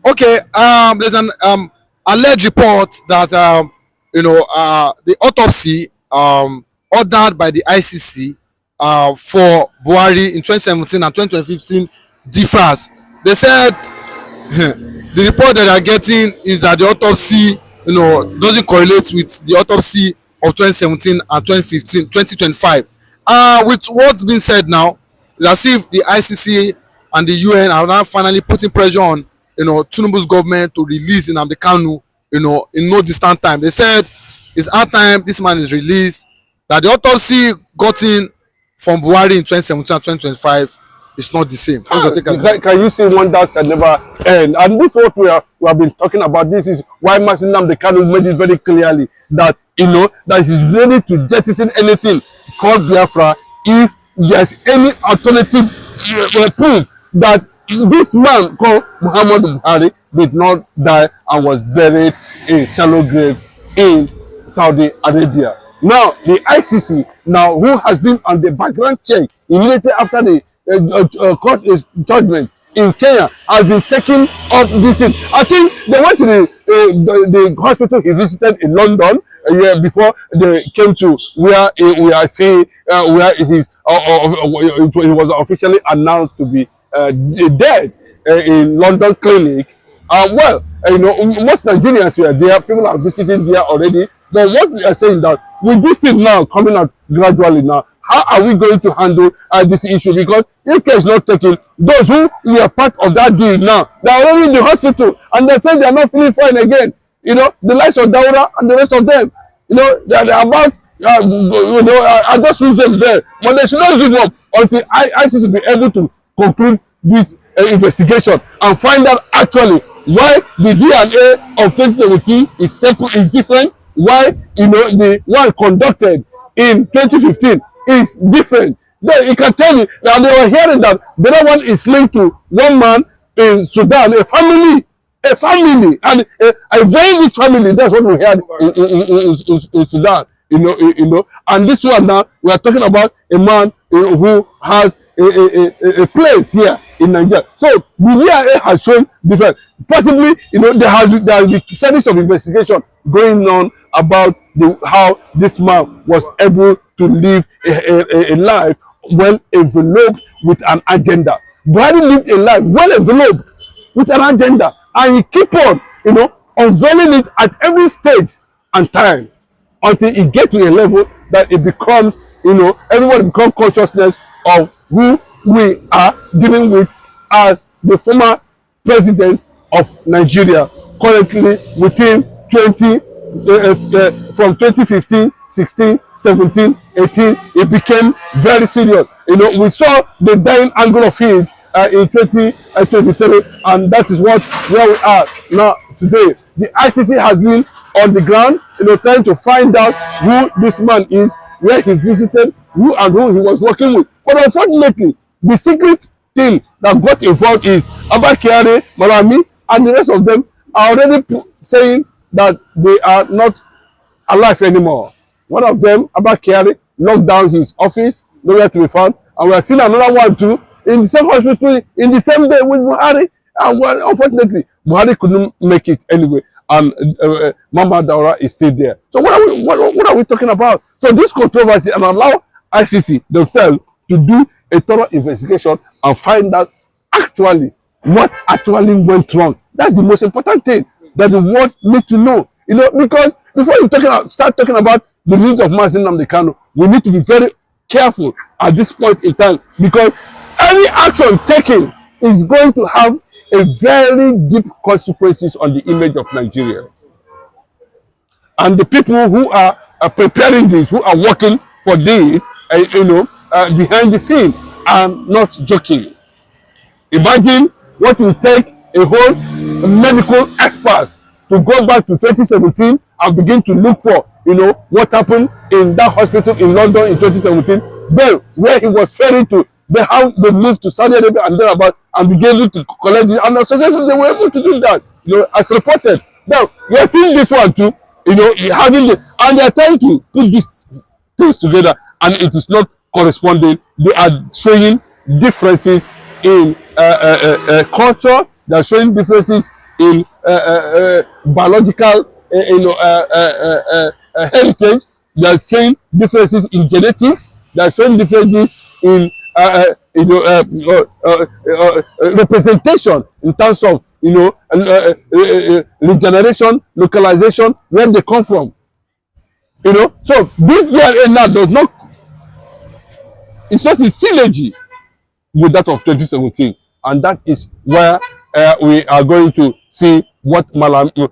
Okay, there's an alleged report that the autopsy ordered by the ICC for Buhari in 2017 and 2015 differs. They said the report that they are getting is that the autopsy doesn't correlate with the autopsy of 2017 and 2015 2025. With what's being said now, it's as if the ICC and the UN are now finally putting pressure on Tinubu's government to release Nnamdi Kanu in no distant time. They said it's our time this man is released, that the autopsy gotten from Buhari in 2017 and 2025 is not the same. Can you see wonders that never end? And this is what we have been talking about. This is why Nnamdi Kanu made it very clearly that that he's ready to jettison anything called biafra if there's any alternative proof that this man called Muhammadu Buhari did not die and was buried in shallow grave in Saudi Arabia. Now, the ICC, now who has been on the background check immediately after the court judgment in Kenya, has been taking up this thing. I think they went to the hospital he visited in London before they came to where we are saying where he was officially announced to be dead in London clinic. Well, most Nigerians were there. People are visiting there already. But what we are saying that with this thing now coming out gradually now, how are we going to handle this issue? Because if care is not taken, those who were part of that deal now, they are already in the hospital and they say they are not feeling fine again. The likes of Daura and the rest of them, they are about, I just lose them there. But they should not give up until ICC be able to conclude this investigation and find out actually why the DNA of 2017 is different, why the one conducted in 2015 is different. Then you can tell me that they were hearing that the other one is linked to one man in Sudan, a family, and a very rich family. That's what we heard in Sudan. And this one now we are talking about a man who has a place here in Nigeria. So the DNA has shown different. Possibly, there has been series of investigation going on about how this man was able to live a life well enveloped with an agenda. Buhari lived a life well enveloped with an agenda, and he keep on, unveiling it at every stage and time until it gets to a level that it becomes, everyone becomes consciousness of who we are dealing with as the former president of Nigeria, currently within from 2015, 16, 17, 18, it became very serious. We saw the dying angle of it in 2023, and that is where we are now today. The ICC has been on the ground, trying to find out who this man is, where he visited, who and who he was working with. But unfortunately, the secret thing that got involved is Abba Kyari, Malami, and the rest of them are already saying that they are not alive anymore. One of them, Abba Kyari, locked down his office, nowhere to be found, and we are seeing another one too in the same hospital in the same day with Buhari. And unfortunately, Buhari couldn't make it anyway, and Mama Daura is still there. So what are we talking about? So this controversy, and allow ICC themselves to do a thorough investigation and find out actually what actually went wrong. That's the most important thing that the world needs to know. Because before you start talking about the release of Nnamdi Kanu, we need to be very careful at this point in time, because any action taken is going to have a very deep consequences on the image of Nigeria. And the people who are preparing this, who are working for this, behind the scene, are not joking. Imagine what will take a whole medical experts to go back to 2017 and begin to look for, what happened in that hospital in London in 2017, then where he was ferried to, then how they moved to Saudi Arabia and thereabout and began to collect this. And successfully they were able to do that, as reported. Now, we are seeing this one too, having and they are trying to put these things together, and it is not corresponding. They are showing differences in culture. They are showing differences in biological heritage. They are showing differences in genetics. They are showing differences in representation in terms of regeneration, localization, where they come from. So this DNA now does not, it's just a synergy with that of 2017, and that is where we are going to see what Malami,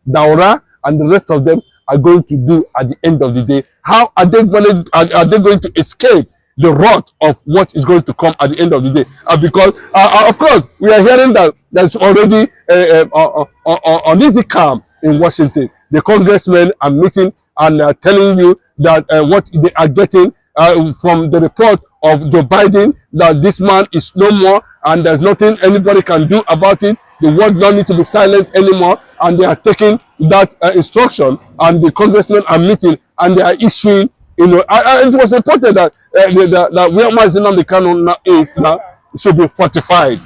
Daura, and the rest of them are going to do at the end of the day. How are they going to escape the wrath of what is going to come at the end of the day? Because of course we are hearing that there's already uneasy calm in Washington. The congressmen are meeting and telling you that what they are getting from the report of Joe Biden, that this man is no more and there's nothing anybody can do about it. The world don't need to be silent anymore, and they are taking that instruction, and the congressmen are meeting and they are issuing, it was reported that where Nnamdi Kanu now is now should be fortified.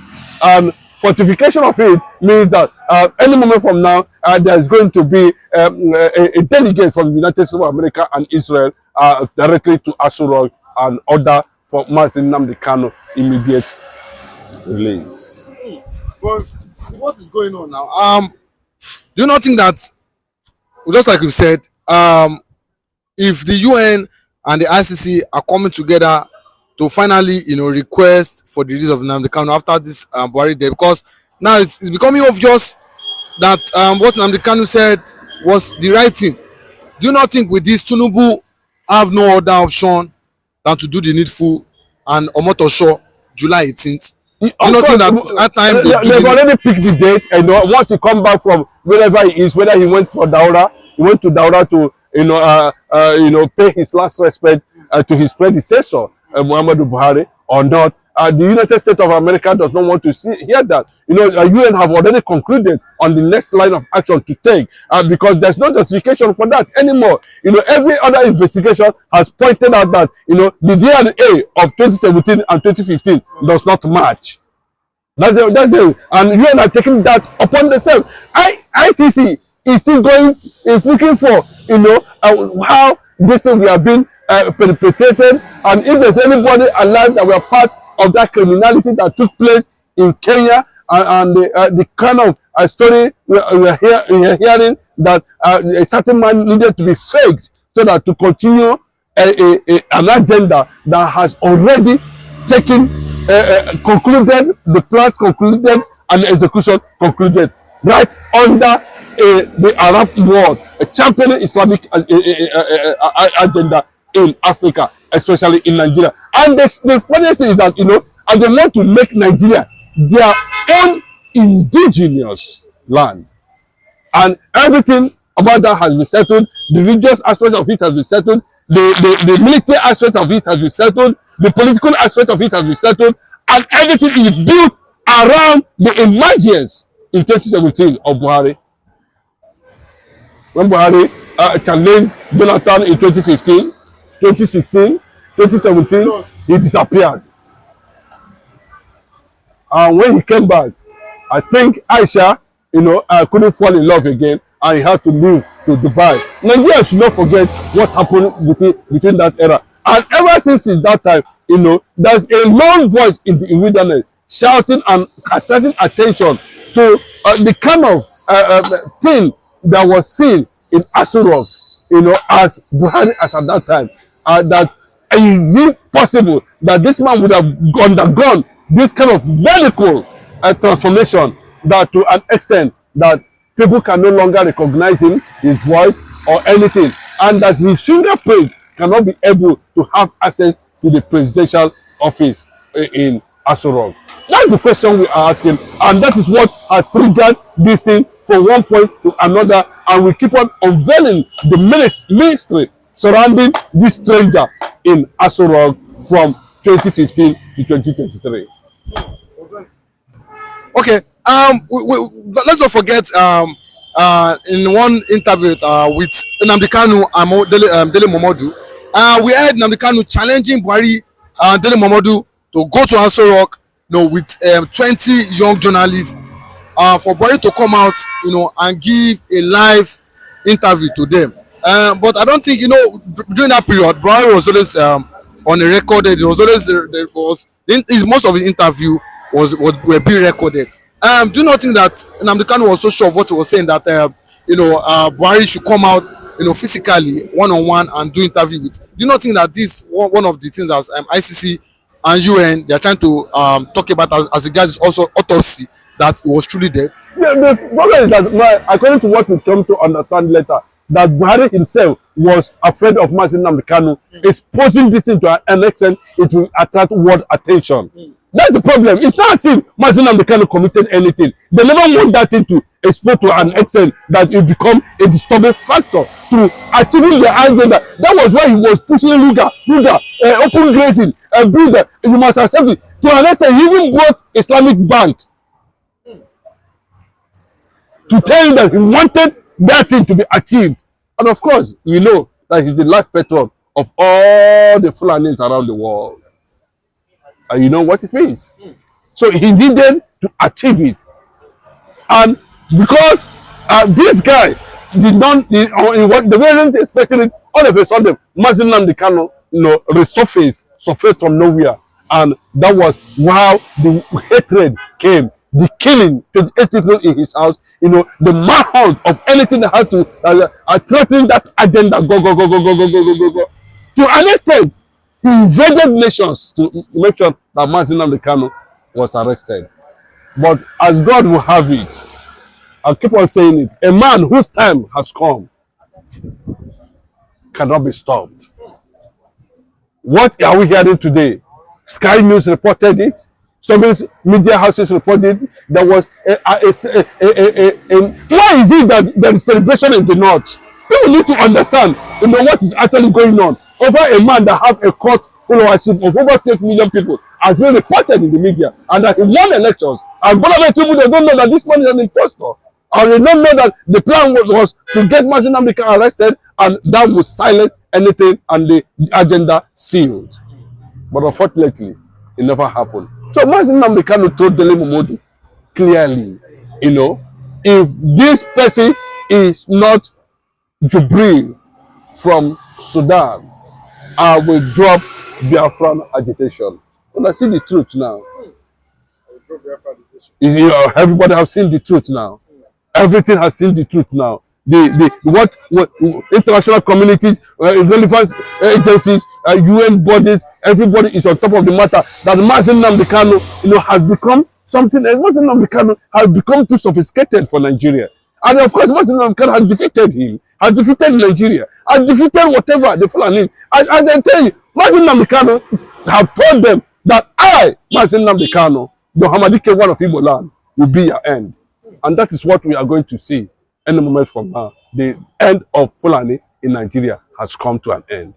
And fortification of it means that any moment from now, there is going to be a delegate from the United States of America and Israel directly to Asurok and order for Nnamdi Kanu immediate release. But what is going on now? Do you not think that, just like you said, if the UN and the ICC are coming together to finally, request for the release of Nnamdi Kanu after this Buhari day, because now it's becoming obvious that what Nnamdi Kanu said was the right thing. Do you not think with this Tinubu have no other option than to do the needful and Omotosho July 18th? Do you not think that at time they've already picked the date, and once he come back from wherever he is, whether he went for Daura, he went to Daura to pay his last respect to his predecessor, Muhammadu Buhari, or not. The United States of America does not want to hear that. UN have already concluded on the next line of action to take, because there's no justification for that anymore. Every other investigation has pointed out that the DNA of 2017 and 2015 does not match. That's it. And UN are taking that upon themselves. ICC is still looking for how this thing we have been perpetrated, and if there's anybody alive that were part of that criminality that took place in Kenya, and the kind of story we are hearing that a certain man needed to be faked so that to continue an agenda that has already taken concluded, the plans concluded, and the execution concluded right under the Arab world, championing Islamic agenda in Africa, especially in Nigeria. And the funniest thing is that, and they want to make Nigeria their own indigenous land. And everything about that has been settled. The religious aspect of it has been settled. The military aspect of it has been settled. The political aspect of it has been settled. And everything is built around the emergence in 2017 of Buhari. When Buhari challenged Jonathan in 2015, 2016, 2017, he disappeared. And when he came back, I think Aisha, couldn't fall in love again, and he had to move to Dubai. Nigeria should not forget what happened between that era. And ever since that time, there's a lone voice in the wilderness shouting and attracting attention to the kind of thing that was seen in Asurok, as Buhari as at that time. That is it possible that this man would have undergone this kind of medical transformation, that to an extent that people can no longer recognize him, his voice, or anything, and that his fingerprint cannot be able to have access to the presidential office in Asurok? That's the question we are asking, and that is what has triggered this thing from one point to another, and we keep on unveiling the mystery surrounding this stranger in Asurok from 2015 to 2023. Okay. Let's not forget in one interview with Nnamdi Kanu and Dele Momodu, we heard Nnamdi Kanu challenging Buhari and Dele Momodu to go to Aso Rock, with 20 young journalists for Buhari to come out, and give a live interview to them. But I don't think, during that period, Buhari was always on a recorded. It was always most of his interview were being recorded. Do you not think that Nnamdi Kanu was so sure of what he was saying that Buhari should come out, physically, one-on-one, and do interview with? Do you not think that this one of the things that ICC and UN, they are trying to talk about as regards also autopsy, that it was truly dead? The problem is that, according to what we come to understand later, that Buhari himself was afraid of Nnamdi Kanu exposing this into an extent it will attract world attention. That's the problem. It's not as if Nnamdi Kanu committed anything. They never want that thing to expose to an extent that it become a disturbing factor to achieving the agenda. That was why he was pushing Ruga, open grazing, and builder. You must accept it. To an extent, he even brought Islamic Bank to tell you that he wanted that thing to be achieved. And of course, we know that he's the last patron of all the Fulanis around the world. And you know what it means. So he needed to achieve it. And because this guy did not, they weren't expecting it, all of a sudden, Nnamdi Kanu, resurfaced from nowhere. And that was how the hatred came. The killing 28 people in his house, the manhunt of anything that has to threaten that agenda, go. To an extent, he invaded nations to make sure that Nnamdi Kanu was arrested. But as God will have it, I'll keep on saying it, a man whose time has come cannot be stopped. What are we hearing today? Sky News reported it. Some media houses reported there was why is it that there is celebration in the north? People need to understand, what is actually going on. Over a man that have a court followership of over 12 million people has been reported in the media, and that he won elections. And people, they don't know that this man is an impostor, or they don't know that the plan was to get Nnamdi Kanu arrested, and that would silence anything and the agenda sealed. But unfortunately, it never happened. So Nnamdi Kanu told Dele Momodu clearly, if this person is not Jubril from Sudan, I will drop Biafran agitation. And I see the truth now. Everybody has seen the truth now. Everything has seen the truth now. What international communities, relevant agencies, UN bodies, everybody is on top of the matter. That Nnamdi Kanu, has become something else. Nnamdi Kanu has become too sophisticated for Nigeria. And of course, Nnamdi Kanu has defeated him, has defeated Nigeria, has defeated whatever the Fulani. As I tell you, Nnamdi Kanu have told them that Nnamdi Kanu, the Hamadike one of Igbo land, will be your end. And that is what we are going to see any moment from now. The end of Fulani in Nigeria has come to an end.